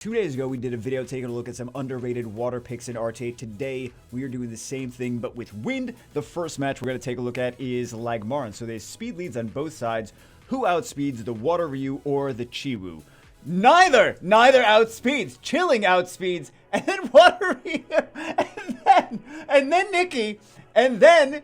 2 days ago, we did a video taking a look at some underrated water picks in RTA. Today, we are doing the same thing, but with wind. The first match we're going to take a look at is Lagmaron. So there's speed leads on both sides. Who outspeeds, the Water Ryu or the Chiwu? Neither outspeeds. Chilling outspeeds, and then Water Ryu, and then Nikki, and then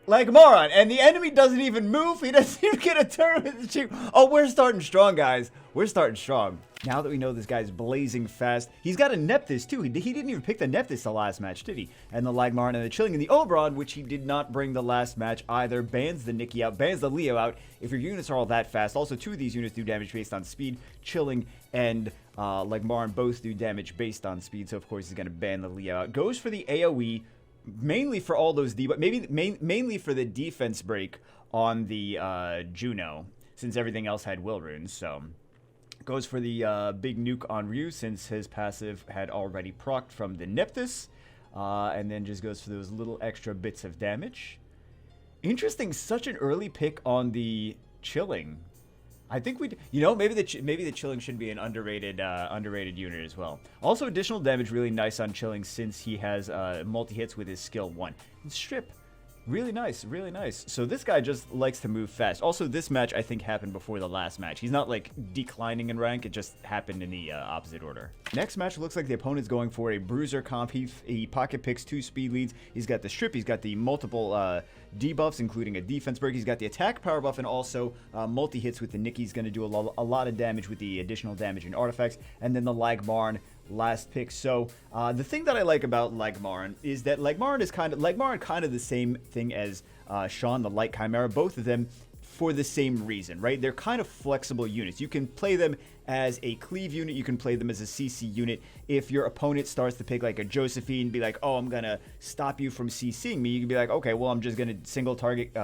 Lagmaron, and the enemy doesn't even move. He doesn't even get a turn with the Chiwu. Oh, we're starting strong, guys. We're starting strong. Now that we know this guy's blazing fast, he's got a Nephthys too. He didn't even pick the Nephthys the last match, did he? And the Lagmaron and the Chilling and the Oberon, which he did not bring the last match either, bans the Nikki out, bans the Leo out. If your units are all that fast, also two of these units do damage based on speed. Chilling and Lagmaron both do damage based on speed, so of course he's going to ban the Leo out. Goes for the AoE, mainly for all those mainly for the defense break on the Juno, since everything else had will runes, so... Goes for the big nuke on Ryu since his passive had already procced from the Nephthys. And then just goes for those little extra bits of damage. Interesting, such an early pick on the Chilling. I think maybe the Chilling should be an underrated unit as well. Also, additional damage really nice on Chilling since he has multi-hits with his skill 1. And Strip. Really nice, really nice. So this guy just likes to move fast. Also, this match, I think, happened before the last match. He's not, like, declining in rank. It just happened in the opposite order. Next match looks like the opponent's going for a bruiser comp. He pocket picks 2 speed leads. He's got the strip. He's got the multiple debuffs, including a defense break. He's got the attack power buff and also multi-hits with the Nikki. He's going to do a lot of damage with the additional damage and artifacts. And then the Lagmaron last pick. So the thing that I like about Lagmaron is that Lagmaron kind of the same thing as Sean, the Light Chimera, both of them for the same reason, right? They're kind of flexible units. You can play them as a cleave unit, you can play them as a CC unit. If your opponent starts to pick like a Josephine, be like, oh, I'm gonna stop you from CCing me, you can be like, okay, well, I'm just gonna single target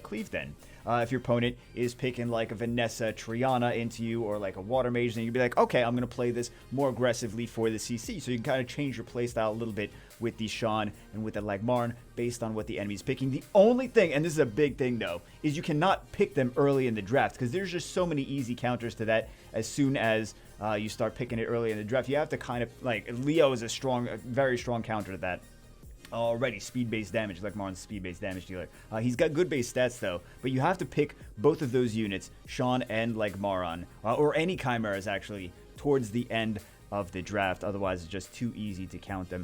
cleave then. If your opponent is picking like a Vanessa Triana into you or like a Water Mage, then you'd be like, okay, I'm going to play this more aggressively for the CC. So you can kind of change your playstyle a little bit with the Sean and with the Lagmaron based on what the enemy's picking. The only thing, and this is a big thing though, is you cannot pick them early in the draft because there's just so many easy counters to that as soon as you start picking it early in the draft. You have to kind of, like, Leo is a very strong counter to that. Already speed-based damage, Lagmaron's speed-based damage dealer. He's got good base stats though, but you have to pick both of those units, Sean and Lagmaron, or any chimeras actually, towards the end of the draft. Otherwise, it's just too easy to counter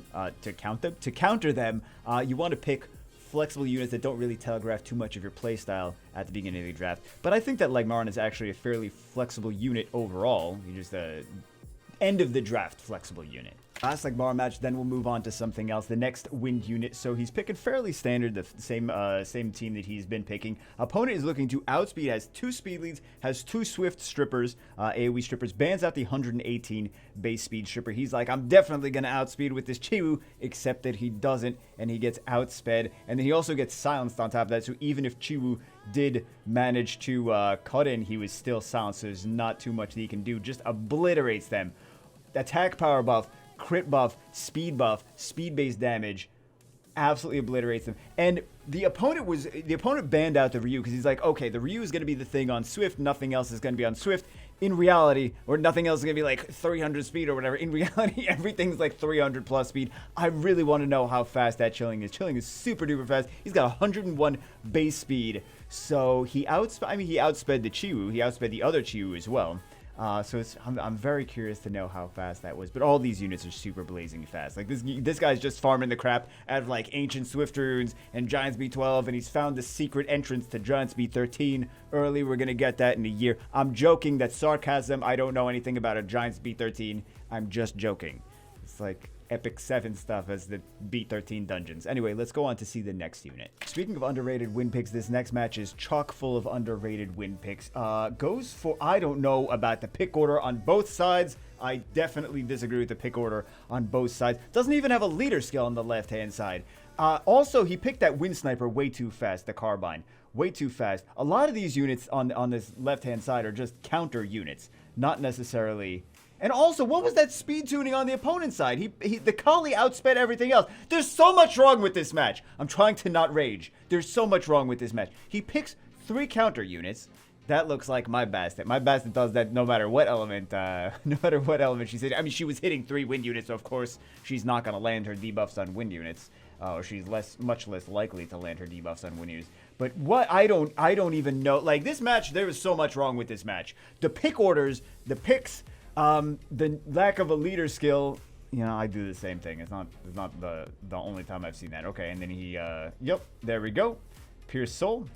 them. You want to pick flexible units that don't really telegraph too much of your playstyle at the beginning of the draft. But I think that Lagmaron is actually a fairly flexible unit overall. You just end of the draft flexible unit. Last Lagmaron match, then we'll move on to something else. The next wind unit. So he's picking fairly standard, the same team that he's been picking. Opponent is looking to outspeed, has 2 speed leads, has 2 swift strippers, AoE strippers, bans out the 118 base speed stripper. He's like, I'm definitely going to outspeed with this Chiwu, except that he doesn't, and he gets outsped. And then he also gets silenced on top of that, so even if Chiwu did manage to cut in, he was still silenced, so there's not too much that he can do. Just obliterates them. Attack power buff, crit buff, speed-based damage, absolutely obliterates them. And the opponent banned out the Ryu because he's like, okay, the Ryu is going to be the thing on Swift, nothing else is going to be on Swift. In reality, or nothing else is going to be like 300 speed or whatever. In reality, everything's like 300 plus speed. I really want to know how fast that Chilling is. Chilling is super duper fast. He's got 101 base speed. So he outsped the Chiwu. He outsped the other Chiwu as well. So I'm very curious to know how fast that was. But all these units are super blazing fast. Like this guy's just farming the crap out of like ancient Swift runes and Giant Speed 12, and he's found the secret entrance to Giant Speed 13 early. We're gonna get that in a year. I'm joking. That's sarcasm. I don't know anything about a Giant Speed 13. I'm just joking. It's like Epic 7 stuff as the Beat 13 dungeons. Anyway, let's go on to see the next unit. Speaking of underrated win picks, this next match is chock full of underrated win picks. Goes for, I don't know about the pick order on both sides. I definitely disagree with the pick order on both sides. Doesn't even have a leader skill on the left-hand side. Also, he picked that wind sniper way too fast, the Carbine. Way too fast. A lot of these units on this left-hand side are just counter units, not necessarily... And also, what was that speed tuning on the opponent's side? The Kali outsped everything else. There's so much wrong with this match. I'm trying to not rage. There's so much wrong with this match. He picks 3 counter units. That looks like my Bastet. My Bastet does that no matter what element, no matter what element she's hitting. I mean, she was hitting 3 wind units, so of course she's not going to land her debuffs on wind units, or she's much less likely to land her debuffs on wind units. But what I don't even know. Like this match, there was so much wrong with this match. The pick orders, the picks, the lack of a leader skill. You know, I do the same thing. It's not the only time I've seen that. Okay, and then he, yep, there we go, Pierce Soul.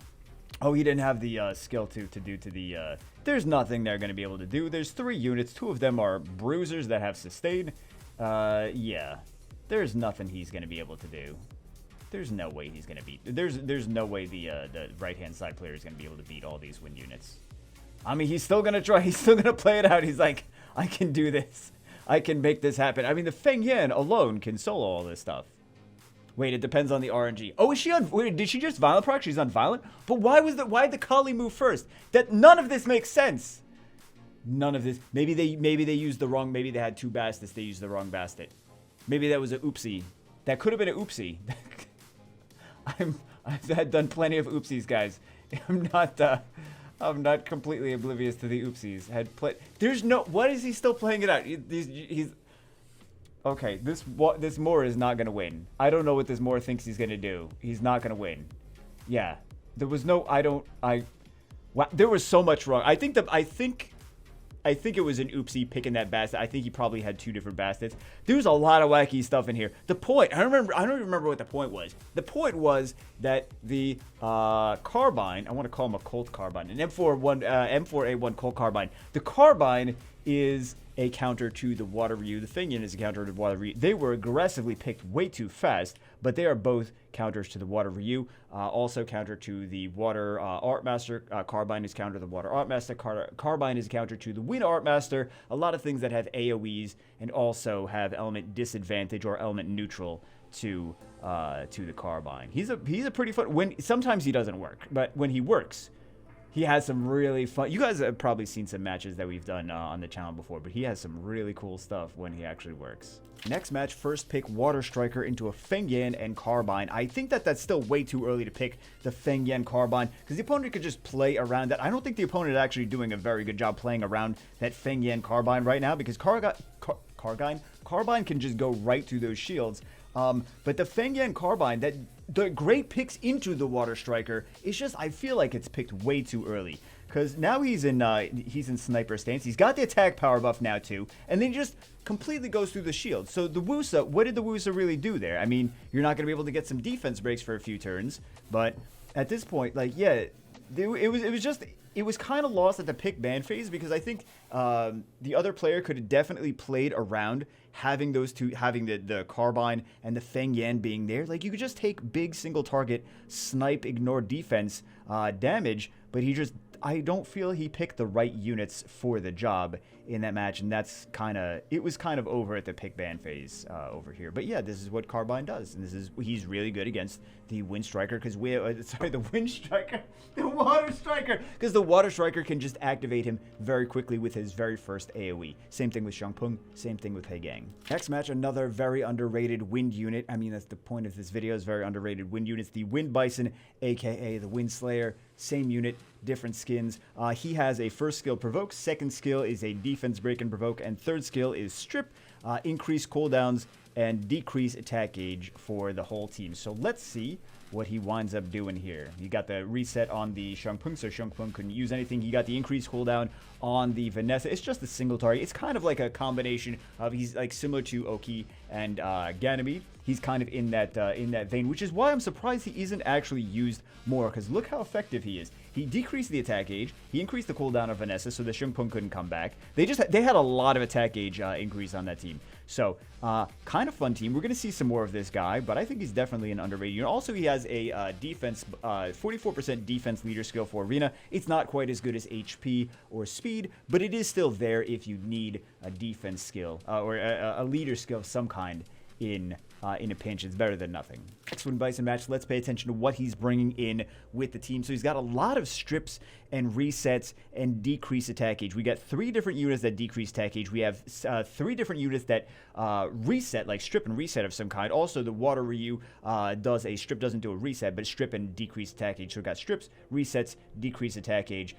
Oh, he didn't have the skill to do to the, there's nothing they're going to be able to do. There's 3 units. 2 of them are bruisers that have sustain. Yeah. There's nothing he's going to be able to do. There's no way he's going to beat. There's no way the right-hand side player is going to be able to beat all these wind units. I mean, he's still going to try. He's still going to play it out. He's like, I can do this. I can make this happen. I mean, the Feng Yan alone can solo all this stuff. Wait, it depends on the RNG. Oh, is she on? Wait, did she just violent proc? She's on violent. But why did the Kali move first? That none of this makes sense. None of this. Maybe they used the wrong. Maybe they had 2 Bastets. They used the wrong Bastet. Maybe that was an oopsie. That could have been an oopsie. I've done plenty of oopsies, guys. I'm not completely oblivious to the oopsies. There's no. What is he still playing it out? He's. Okay, this Moore is not going to win. I don't know what this Moore thinks he's going to do. He's not going to win. Yeah. There was no... Wow, there was so much wrong. I think it was an oopsie picking that Bastet. I think he probably had 2 different Bastets. There was a lot of wacky stuff in here. The point... I don't even remember what the point was. The point was that the Carbine... I want to call him a Colt Carbine. An M4A1 Colt Carbine. The Carbine is a counter to the Water Ryu. The Feng Yan is a counter to the Water Ryu. They were aggressively picked way too fast, but they are both counters to the Water Ryu. Also counter to the Water Art Master. Carbine is counter to the Water Art Master. Carbine is counter to the Wind Art Master. A lot of things that have AoEs and also have element disadvantage or element neutral to the Carbine. He's a pretty fun. Sometimes he doesn't work, but when he works, he has some really fun... You guys have probably seen some matches that we've done on the channel before, but he has some really cool stuff when he actually works. Next match, first pick Water Striker into a Feng Yan and Carbine. I think that's still way too early to pick the Feng Yan Carbine, because the opponent could just play around that. I don't think the opponent is actually doing a very good job playing around that Feng Yan Carbine right now, because Carbine can just go right through those shields. But the Feng Yan Carbine, the great picks into the Water Striker, it's just, I feel like it's picked way too early. Because now he's in sniper stance. He's got the attack power buff now too. And then he just completely goes through the shield. So the Wusa, what did the Wusa really do there? I mean, you're not going to be able to get some defense breaks for a few turns. But at this point, like, yeah, it was kind of lost at the pick ban phase, because I think the other player could have definitely played around having those two, having the Carbine and the Feng Yan being there. Like, you could just take big single target, snipe, ignore defense damage, but I don't feel he picked the right units for the job in that match, and it was kind of over at the pick ban phase over here. But yeah, this is what Carbine does, and he's really good against the Wind Striker, because the Wind Striker, the Water Striker, because the Water Striker can just activate him very quickly with his very first AoE. Same thing with Xiangpeng, same thing with Hegang. Next match, another very underrated wind unit. I mean, that's the point of this video, is very underrated wind units. The Wind Bison, aka the Wind Slayer, same unit, different skins. He has a first skill provoke, second skill is a defense break and provoke, and third skill is strip, increase cooldowns, and decrease attack gauge for the whole team. So let's see what he winds up doing here. You got the reset on the Xiangpeng, so Xiangpeng couldn't use anything. You got the increased cooldown on the Vanessa. It's just a single target. It's kind of like a combination of, he's like similar to Oki and Ganymede. He's kind of in that vein, which is why I'm surprised he isn't actually used more, because look how effective he is. He decreased the attack gauge, he increased the cooldown of Vanessa, so the Xiangpeng couldn't come back. They had a lot of attack gauge increase on that team. So, kind of fun team. We're going to see some more of this guy, but I think he's definitely an underrated unit. Also, he has a defense, 44% defense leader skill for Arena. It's not quite as good as HP or speed, but it is still there if you need a defense skill, or a leader skill of some kind in a pinch. It's better than nothing. Next Wind Bison match, let's pay attention to what he's bringing in with the team. So he's got a lot of strips and resets and decrease attack gauge. We got 3 different units that decrease attack gauge. We have 3 different units that reset, like strip and reset of some kind. Also, the Water Ryu doesn't do a reset, but strip and decrease attack gauge. So we got strips, resets, decrease attack gauge.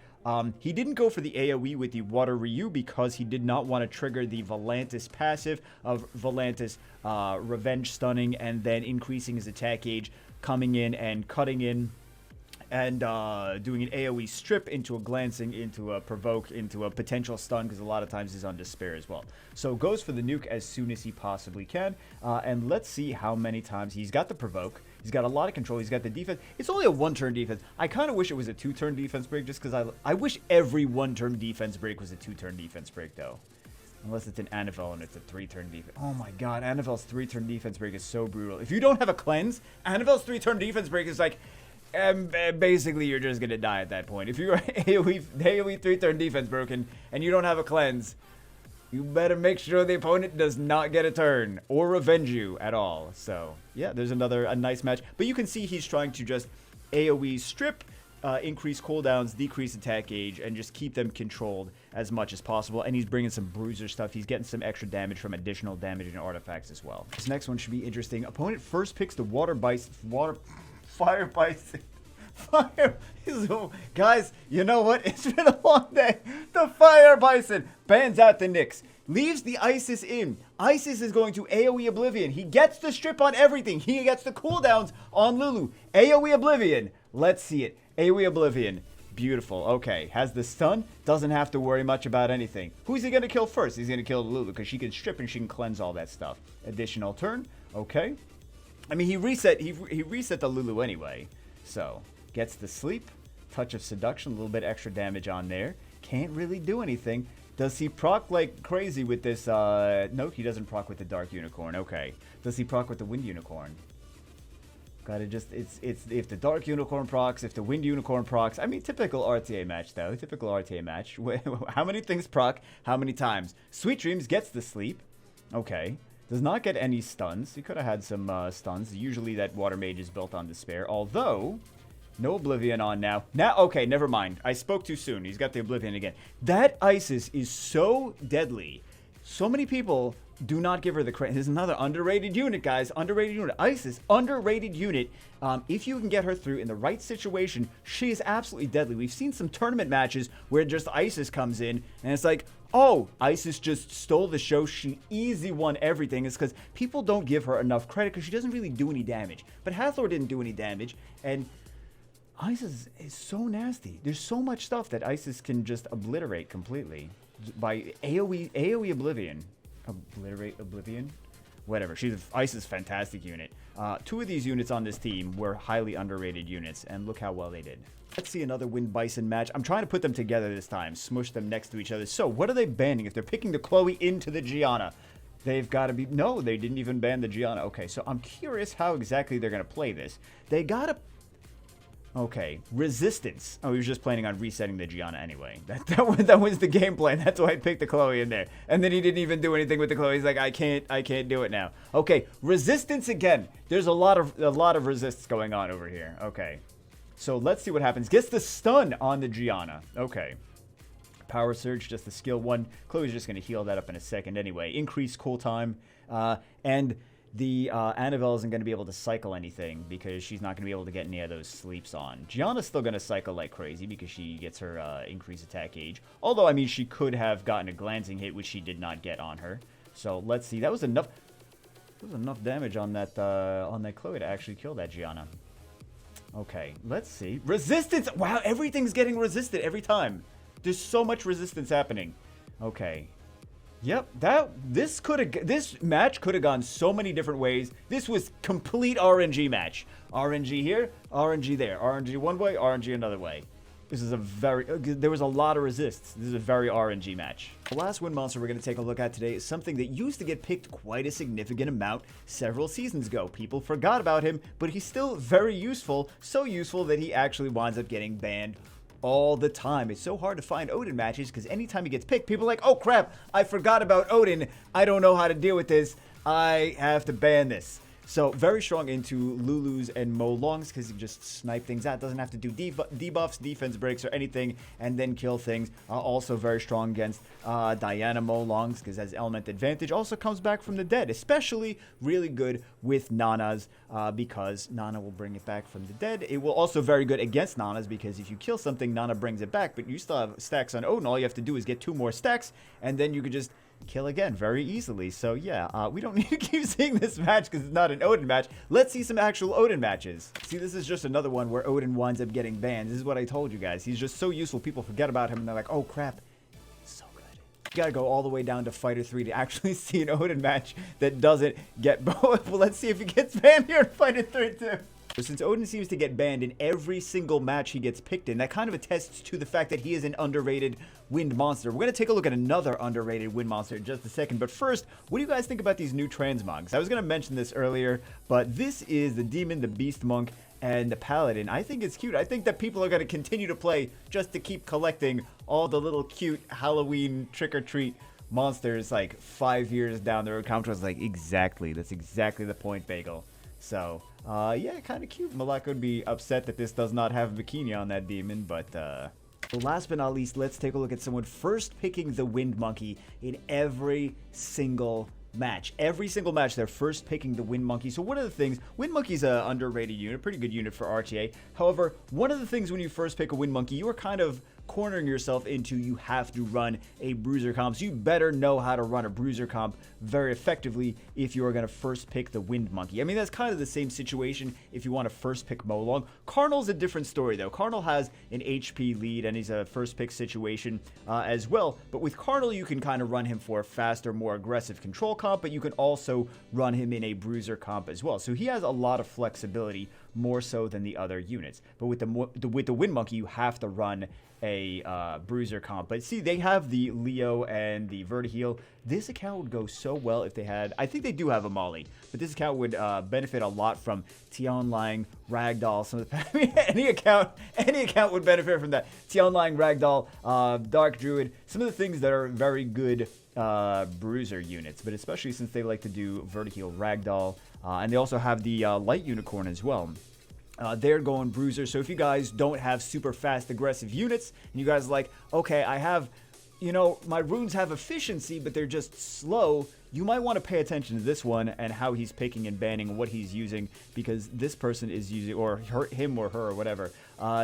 He didn't go for the AoE with the Water Ryu because he did not want to trigger the Volantis passive of Volantis Revenge Stunning and then increasing his attack gauge, coming in and cutting in and doing an AoE strip into a glancing, into a provoke, into a potential stun, because a lot of times he's on despair as well. So goes for the nuke as soon as he possibly can, and let's see how many times he's got the provoke. He's got a lot of control. He's got the defense. It's only a one-turn defense. I kind of wish it was a two-turn defense break, just because I wish every one-turn defense break was a two-turn defense break, though. Unless it's an Anavel and it's a three-turn defense. Oh my god, Anavel's three-turn defense break is so brutal. If you don't have a cleanse, Anavel's three-turn defense break is like... basically, you're just gonna die at that point. If you're AoE three-turn defense broken and you don't have a cleanse, you better make sure the opponent does not get a turn or revenge you at all. So yeah, there's a nice match. But you can see he's trying to just AoE strip, increase cooldowns, decrease attack gauge, and just keep them controlled as much as possible. And he's bringing some bruiser stuff. He's getting some extra damage from additional damage and artifacts as well. This next one should be interesting. Opponent first picks the Fire Bison. Guys, you know what? It's been a long day. The Fire Bison bans out the Nyx. Leaves the Isis in. Isis is going to AoE Oblivion. He gets the strip on everything. He gets the cooldowns on Lulu. AoE Oblivion. Let's see it. AoE Oblivion. Beautiful. Okay. Has the stun. Doesn't have to worry much about anything. Who's he going to kill first? He's going to kill Lulu because she can strip and she can cleanse all that stuff. Additional turn. Okay. I mean, he reset the Lulu anyway. So, gets the sleep. Touch of seduction. A little bit extra damage on there. Can't really do anything. Does he proc like crazy with this? No, he doesn't proc with the Dark Unicorn. Okay. Does he proc with the Wind Unicorn? Gotta just, it's if the Dark Unicorn procs, if the Wind Unicorn procs. I mean, typical RTA match, though. Typical RTA match. How many things proc? How many times? Sweet Dreams gets the sleep. Okay. Does not get any stuns. He could have had some stuns. Usually that Water Mage is built on despair. Although, no Oblivion on now. Okay, never mind. I spoke too soon. He's got the Oblivion again. That Isis is so deadly. So many people do not give her the credit. There's another underrated unit, guys. Underrated unit. Isis, underrated unit. If you can get her through in the right situation, she is absolutely deadly. We've seen some tournament matches where just Isis comes in, and it's like, oh, Isis just stole the show. She easy won everything. It's because people don't give her enough credit because she doesn't really do any damage. But Hathor didn't do any damage, and Isis is so nasty. There's so much stuff that Isis can just obliterate completely by AoE Oblivion. Obliterate Oblivion? Whatever. Isis' fantastic unit. Two of these units on this team were highly underrated units, and look how well they did. Let's see another Wind Bison match. I'm trying to put them together this time. Smush them next to each other. So, what are they banning? If they're picking the Chloe into the Gianna, they've got to be... No, they didn't even ban the Gianna. Okay, so I'm curious how exactly they're going to play this. They got to... Okay, resistance. Oh, he was just planning on resetting the Gianna anyway. That was the game plan. That's why I picked the Chloe in there. And then he didn't even do anything with the Chloe. He's like, I can't do it now. Okay, resistance again. There's a lot of resists going on over here. Okay, so let's see what happens. Gets the stun on the Gianna. Okay, power surge, just the skill one. Chloe's just gonna heal that up in a second anyway. Increase cool time, and the Anavel isn't going to be able to cycle anything because she's not going to be able to get any of those sleeps on. Gianna's still going to cycle like crazy because she gets her increased attack gauge. Although, I mean, she could have gotten a glancing hit, which she did not get on her. So, let's see. That was enough damage on that Chloe to actually kill that Gianna. Okay, let's see. Resistance! Wow, everything's getting resisted every time. There's so much resistance happening. Okay. Yep, this match could have gone so many different ways. This was complete RNG match. RNG here, RNG there. RNG one way, RNG another way. This is there was a lot of resists. This is a very RNG match. The last wind monster we're going to take a look at today is something that used to get picked quite a significant amount several seasons ago. People forgot about him, but he's still very useful. So useful that he actually winds up getting banned all the time. It's so hard to find Odin matches because anytime he gets picked, people are like, oh crap, I forgot about Odin. I don't know how to deal with this. I have to ban this. So very strong into Lulus and Molongs because you just snipe things out. Doesn't have to do debuffs, defense breaks, or anything, and then kill things. Also very strong against Diana Molongs because has element advantage. Also comes back from the dead, especially really good with Nanas because Nana will bring it back from the dead. It will also very good against Nanas because if you kill something, Nana brings it back, but you still have stacks on Odin. All you have to do is get 2 more stacks, and then you could just kill again very easily. So yeah, we don't need to keep seeing this match because it's not an Odin match. Let's see some actual Odin matches. See, this is just another one where Odin winds up getting banned. This is what I told you guys. He's just so useful. People forget about him and they're like, oh crap, so good. You gotta go all the way down to Fighter 3 to actually see an Odin match that doesn't get both. Well, let's see if he gets banned here in Fighter 3 too. Since Odin seems to get banned in every single match he gets picked in, that kind of attests to the fact that he is an underrated wind monster. We're going to take a look at another underrated wind monster in just a second, but first, what do you guys think about these new transmogs? I was going to mention this earlier, but this is the Demon, the Beast Monk, and the Paladin. I think it's cute. I think that people are going to continue to play just to keep collecting all the little cute Halloween trick-or-treat monsters like 5 years down the road. Commenter was like, exactly. That's exactly the point, Bagel. So, yeah, kind of cute. Malak would be upset that this does not have a bikini on that demon, but, last but not least, let's take a look at someone first picking the Wind Monkey in every single match. Every single match, they're first picking the Wind Monkey. So one of the things, Wind Monkey's an underrated unit, pretty good unit for RTA. However, one of the things when you first pick a Wind Monkey, you are kind of cornering yourself into you have to run a bruiser comp. So you better know how to run a bruiser comp very effectively if you are going to first pick the Wind Monkey. I mean, that's kind of the same situation if you want to first pick Molong. Karnal's a different story, though. Karnal has an HP lead, and he's a first pick situation as well. But with Karnal, you can kind of run him for a faster, more aggressive control comp, but you can also run him in a bruiser comp as well. So he has a lot of flexibility, more so than the other units. But with the Wind Monkey, you have to run a bruiser comp. But see, they have the Leo and the Vertiheel. This account would go so well if they had, I think they do have a Molly, but this account would benefit a lot from Tianlang, Ragdoll, some of the, I mean, any account would benefit from that. Tianlang, Ragdoll, Dark Druid, some of the things that are very good bruiser units, but especially since they like to do Vertiheel, Ragdoll, and they also have the Light Unicorn as well. They're going bruiser. So if you guys don't have super fast aggressive units and you guys are like, okay, I have, you know, my runes have efficiency but they're just slow, you might want to pay attention to this one and how he's picking and banning and what he's using, because this person is using, or him or her or whatever,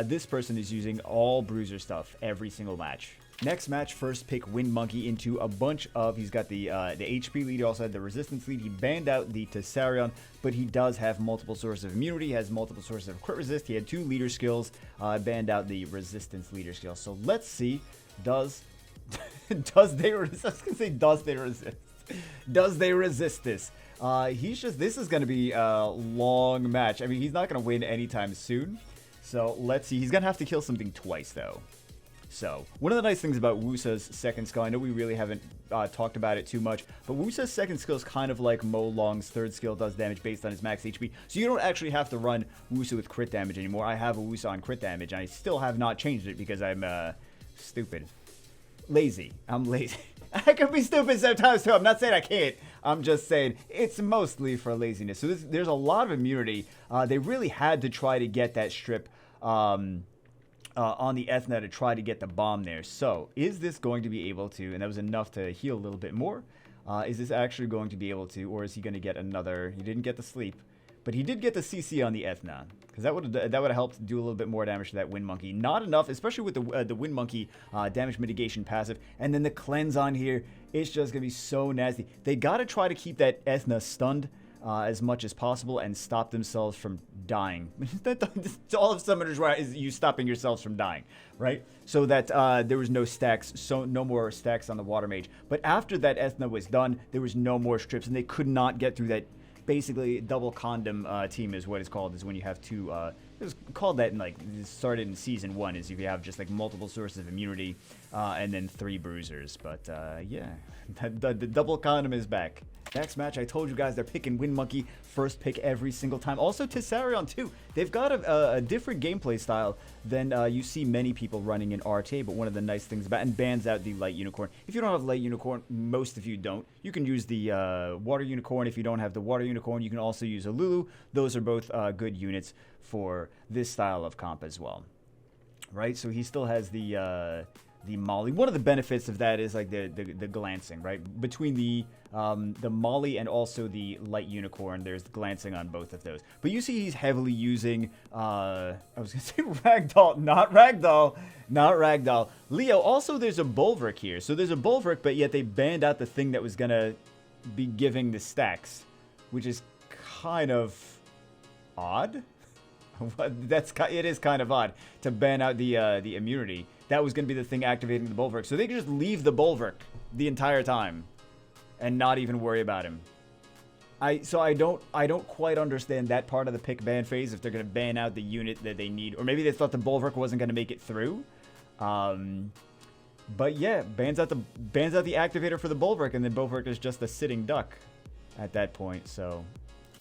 this person is using all bruiser stuff every single match. Next match, first pick Wind Monkey into a bunch of, he's got the HP lead, he also had the resistance lead, he banned out the Tessarion, but he does have multiple sources of immunity, he has multiple sources of crit resist, he had 2 leader skills, banned out the resistance leader skill. So let's see, does they resist? I was gonna say, does they resist? Does they resist this? This is gonna be a long match. I mean, he's not gonna win anytime soon. So let's see, he's gonna have to kill something twice though. So, one of the nice things about Wusa's second skill, I know we really haven't talked about it too much, but Wusa's second skill is kind of like Molong's third skill, does damage based on his max HP. So you don't actually have to run Wusa with crit damage anymore. I have a Wusa on crit damage, and I still have not changed it because I'm stupid. Lazy. I'm lazy. I can be stupid sometimes too. I'm not saying I can't. I'm just saying it's mostly for laziness. So there's a lot of immunity. They really had to try to get that strip on the Ethna to try to get the bomb there. So, is this going to be able to, and that was enough to heal a little bit more, is this actually going to be able to, or is he going to get another, he didn't get the sleep, but he did get the CC on the Ethna, because that would have helped do a little bit more damage to that Wind Monkey. Not enough, especially with the Wind Monkey damage mitigation passive, and then the cleanse on here, it's just going to be so nasty. They got to try to keep that Ethna stunned as much as possible and stop themselves from dying. All of summoners is you stopping yourselves from dying, right? So that there was no stacks, so no more stacks on the Water Mage. But after that Ethna was done, there was no more strips, and they could not get through that. Basically, double condom team is what it's called, is when you have two, it was called that in, like, it started in Season 1, is if you have just, like, multiple sources of immunity, and then 3 bruisers. But, yeah, the double condom is back. Next match, I told you guys they're picking Wind Monkey first pick every single time. Also, Tessarion too. They've got a different gameplay style than you see many people running in RTA, but one of the nice things about and bans out the Light Unicorn. If you don't have Light Unicorn, most of you don't. You can use the Water Unicorn. If you don't have the Water Unicorn, you can also use a Lulu. Those are both good units for this style of comp as well. Right? So he still has the Molly. One of the benefits of that is like the glancing, right? Between the Molly and also the Light Unicorn, there's glancing on both of those. But you see he's heavily using, I was going to say Ragdoll, not Ragdoll, not Ragdoll. Leo, also there's a Bulwark here. So there's a Bulwark, but yet they banned out the thing that was going to be giving the stacks, which is kind of odd. It is kind of odd to ban out the immunity. That was going to be the thing activating the Bulwark. So they could just leave the Bulwark the entire time and not even worry about him. So I don't quite understand that part of the pick ban phase, if they're going to ban out the unit that they need. Or maybe they thought the Bulwark wasn't going to make it through. But yeah, bans out the activator for the Bulwark, and then Bulwark is just a sitting duck at that point. So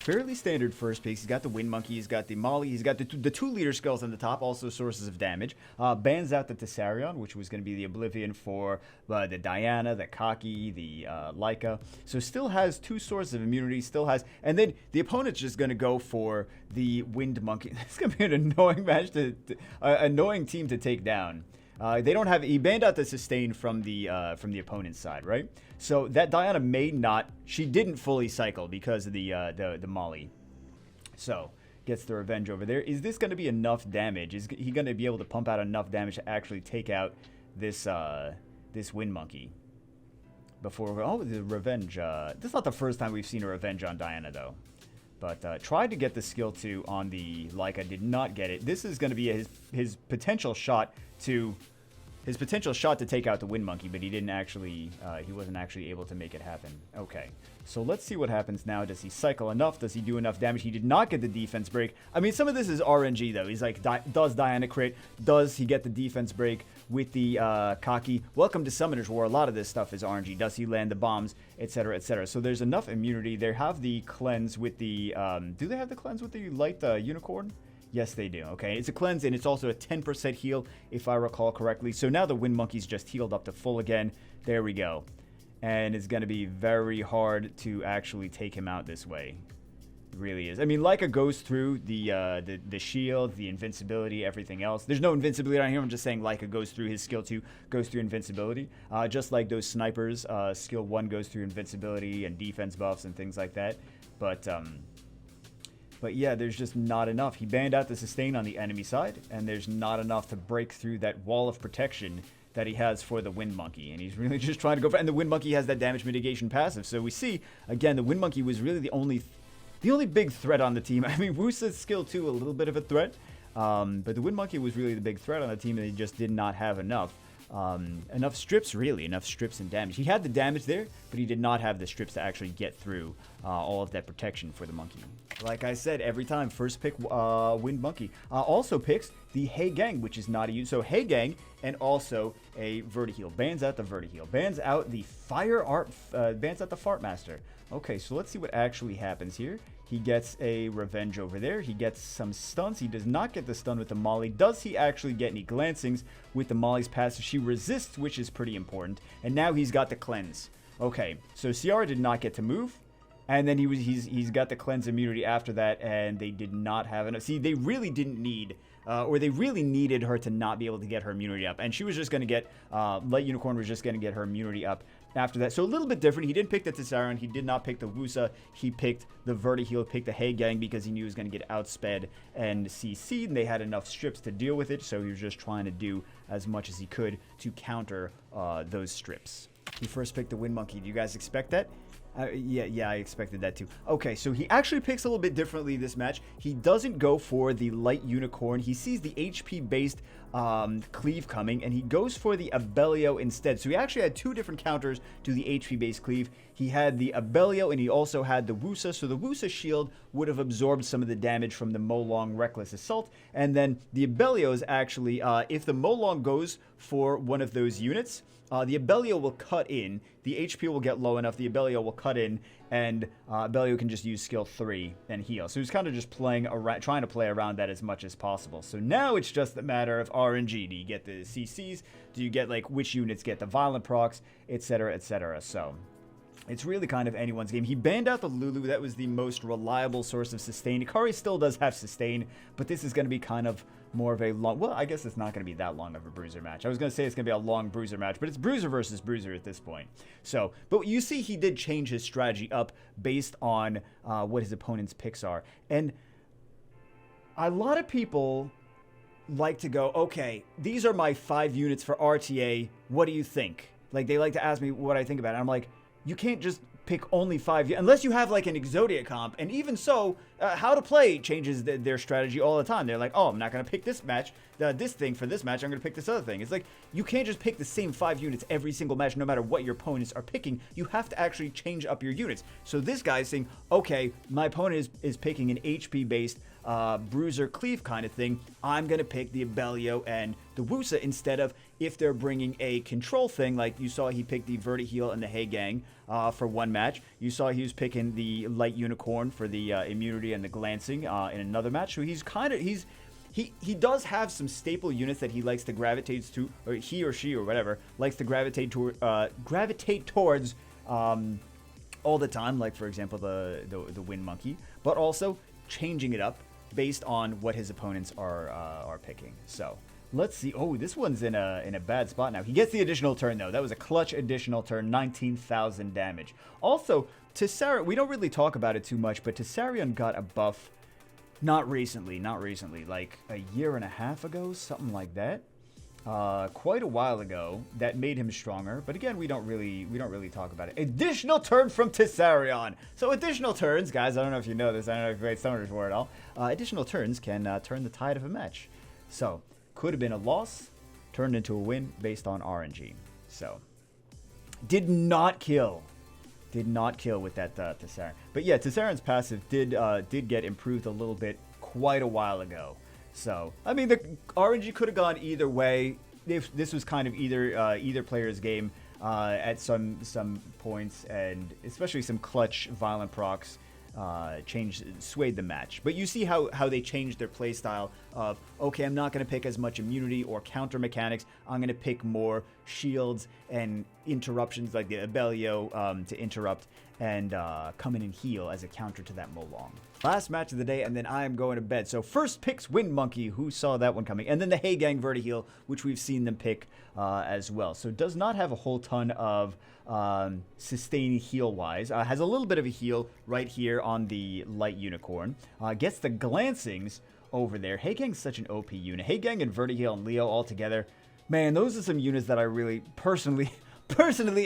fairly standard first picks. He's got the Wind Monkey, he's got the Molly, he's got the 2-liter skulls on the top, also sources of damage. Bans out the Tessarion, which was going to be the Oblivion for the Diana, the Kaki, the Leica. So still has 2 sources of immunity, still has... And then the opponent's just going to go for the Wind Monkey. It's going to be an annoying match, annoying team to take down. They don't have... He banned out the sustain from the opponent's side, right? So that Diana may not... She didn't fully cycle because of the Molly. So, gets the revenge over there. Is this going to be enough damage? Is he going to be able to pump out enough damage to actually take out this this Wind Monkey? Before... Oh, the revenge. This is not the first time we've seen a revenge on Diana, though. But tried to get the skill 2 on the Leica, did not get it. This is going to be his potential shot to... His potential shot to take out the Wind Monkey, but he didn't actually, he wasn't actually able to make it happen. Okay, so let's see what happens now. Does he cycle enough? Does he do enough damage? He did not get the defense break. I mean, some of this is RNG, though. He's like, does Diana crit? Does he get the defense break with the Kaki? Welcome to Summoner's War. A lot of this stuff is RNG. Does he land the bombs, etc., etc.? So there's enough immunity. They have the cleanse with the, do they have the cleanse with the Light Unicorn? Yes, they do. Okay, it's a cleanse, and it's also a 10% heal, if I recall correctly. So now the Wind Monkey's just healed up to full again. There we go. And it's going to be very hard to actually take him out this way. It really is. I mean, Leica goes through the shield, the invincibility, everything else. There's no invincibility on here. I'm just saying Leica goes through his skill 2, goes through invincibility. Just like those snipers, skill 1 goes through invincibility and defense buffs and things like that. But yeah, there's just not enough. He banned out the sustain on the enemy side, and there's not enough to break through that wall of protection that he has for the Wind Monkey. And he's really just trying to go for... And the Wind Monkey has that damage mitigation passive. So we see, again, the Wind Monkey was really the only big threat on the team. I mean, Wusa's skill 2, a little bit of a threat. But the Wind Monkey was really the big threat on the team, and he just did not have enough. Enough strips, really. Enough strips and damage. He had the damage there, but he did not have the strips to actually get through all of that protection for the Monkey. Like I said, every time, first pick Wind Monkey. Also picks the Hey Gang, which is not a use. So Hey Gang and also a Vertiheal. Bans out the Vertiheal. Bans out the bans out the Fart Master. Okay, so let's see what actually happens here. He gets a revenge over there. He gets some stuns. He does not get the stun with the Molly. Does he actually get any glancings with the Molly's passive? She resists, which is pretty important. And now he's got the cleanse. Okay, so Ciara did not get to move. And then he's got the cleanse immunity after that, and they did not have enough. See, they really didn't need, or they really needed her to not be able to get her immunity up. And she was just going to get, Light Unicorn was just going to get her immunity up after that. So a little bit different. He didn't pick the Tessarion. He did not pick the Wusa. He picked the Vertiheal, picked the Hey Gang because he knew he was going to get outsped and CC'd, and they had enough strips to deal with it. So he was just trying to do as much as he could to counter those strips. He first picked the Wind Monkey. Do you guys expect that? Yeah, I expected that too. Okay, so he actually picks a little bit differently this match. He doesn't go for the Light Unicorn. He sees the HP-based cleave coming, and he goes for the Abellio instead. So he actually had 2 different counters to the HP-based cleave. He had the Abellio, and he also had the Wusa. So the Wusa shield would have absorbed some of the damage from the Molong Reckless Assault. And then the Abellio is actually, if the Molong goes for one of those units, the Abellio will cut in, the HP will get low enough, the Abellio will cut in, and Abellio can just use skill 3 and heal. So he's kind of just playing around, trying to play around that as much as possible. So now it's just a matter of RNG. Do you get the CCs? Do you get, like, which units get the violent procs, etc., etc.? So it's really kind of anyone's game. He banned out the Lulu. That was the most reliable source of sustain. Ikari still does have sustain, but this is going to be kind of more of a long... Well, I guess it's not going to be that long of a bruiser match. I was going to say it's going to be a long bruiser match, but it's bruiser versus bruiser at this point. So, but you see he did change his strategy up based on what his opponent's picks are. And a lot of people like to go, okay, these are my 5 units for RTA. What do you think? Like, they like to ask me what I think about it. I'm like, you can't just pick only 5 unless you have like an Exodia comp, and even so, how to play changes their strategy all the time. They're like, oh, I'm not going to pick this match, this thing for this match, I'm going to pick this other thing. It's like, you can't just pick the same 5 units every single match no matter what your opponents are picking. You have to actually change up your units. So this guy's saying, okay, my opponent is picking an HP based bruiser cleave kind of thing. I'm going to pick the Abellio and the Wusa instead of, if they're bringing a control thing, like you saw he picked the Verti Heal and the Hey Gang for one match. You saw he was picking the Light Unicorn for the immunity and the glancing in another match. So he's kind of, he does have some staple units that he likes to gravitate to, or he or she or whatever likes to gravitate towards all the time. Like, for example, the Wind Monkey, but also changing it up based on what his opponents are picking. So let's see. Oh, this one's in a bad spot now. He gets the additional turn, though. That was a clutch additional turn, 19,000 damage. Also, Tessarion, we don't really talk about it too much, but Tessarion got a buff not recently, like a year and a half ago, something like that. Quite a while ago, that made him stronger. But again, we don't really talk about it. Additional turn from Tessarion. So additional turns, guys, I don't know if you know this. I don't know if you've played Summoners War at all. Additional turns can turn the tide of a match. So could have been a loss, turned into a win based on RNG. So did not kill with that Tessarion. But yeah, Tessarion's passive did get improved a little bit quite a while ago. So I mean, the RNG could have gone either way. If this was kind of either player's game at some points, and especially some clutch violent procs swayed the match. But you see how they changed their play style of, okay, I'm not going to pick as much immunity or counter mechanics. I'm going to pick more shields and interruptions like the Abellio to interrupt and come in and heal as a counter to that Molong. Last match of the day, and then I am going to bed. So first picks Wind Monkey, who saw that one coming, and then the Hey Gang Verti Heal, which we've seen them pick as well. So does not have a whole ton of sustain heal-wise. Has a little bit of a heal right here on the Light Unicorn. Gets the Glancings over there. Hey Gang's such an OP unit. Hey Gang and Verti Heal and Leo all together. Man, those are some units that I really, personally,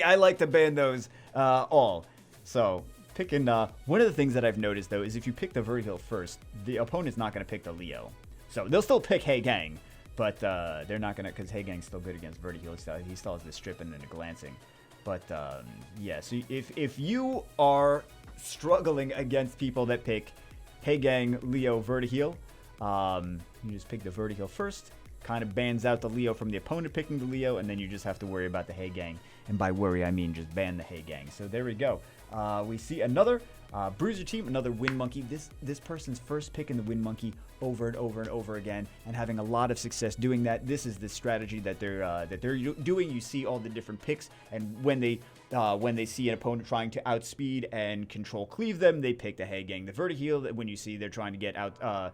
I like to ban those all. So picking one of the things that I've noticed, though, is if you pick the Verti Heal first, the opponent's not going to pick the Leo. So they'll still pick Hey Gang, but they're not going to, because Hey Gang's still good against Verti Heal. He still has the strip and then the glancing. But yeah, so if you are struggling against people that pick Hey Gang, Leo, Verti Heal, you just pick the Verti Heal first. Kind of bans out the Leo from the opponent picking the Leo, and then you just have to worry about the Hey Gang. And by worry, I mean just ban the Hey Gang. So there we go. We see another bruiser team, another Wind Monkey. This person's first picking the Wind Monkey over and over and over again, and having a lot of success doing that. This is the strategy that they're doing. You see all the different picks, and when they see an opponent trying to outspeed and control cleave them, they pick the Hey Gang, the Verti Heal. When you see they're trying to get out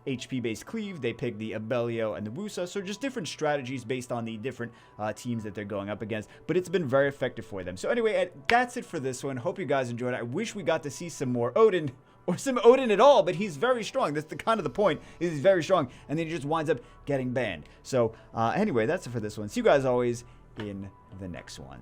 HP-based cleave, they pick the Abellio and the Wusa. So just different strategies based on the different teams that they're going up against. But it's been very effective for them. So anyway, that's it for this one. Hope you guys enjoyed it. I wish we got to see some more Odin, or some Odin at all, but he's very strong. That's kind of the point, is he's very strong. And then he just winds up getting banned. So anyway, that's it for this one. See you guys always in the next one.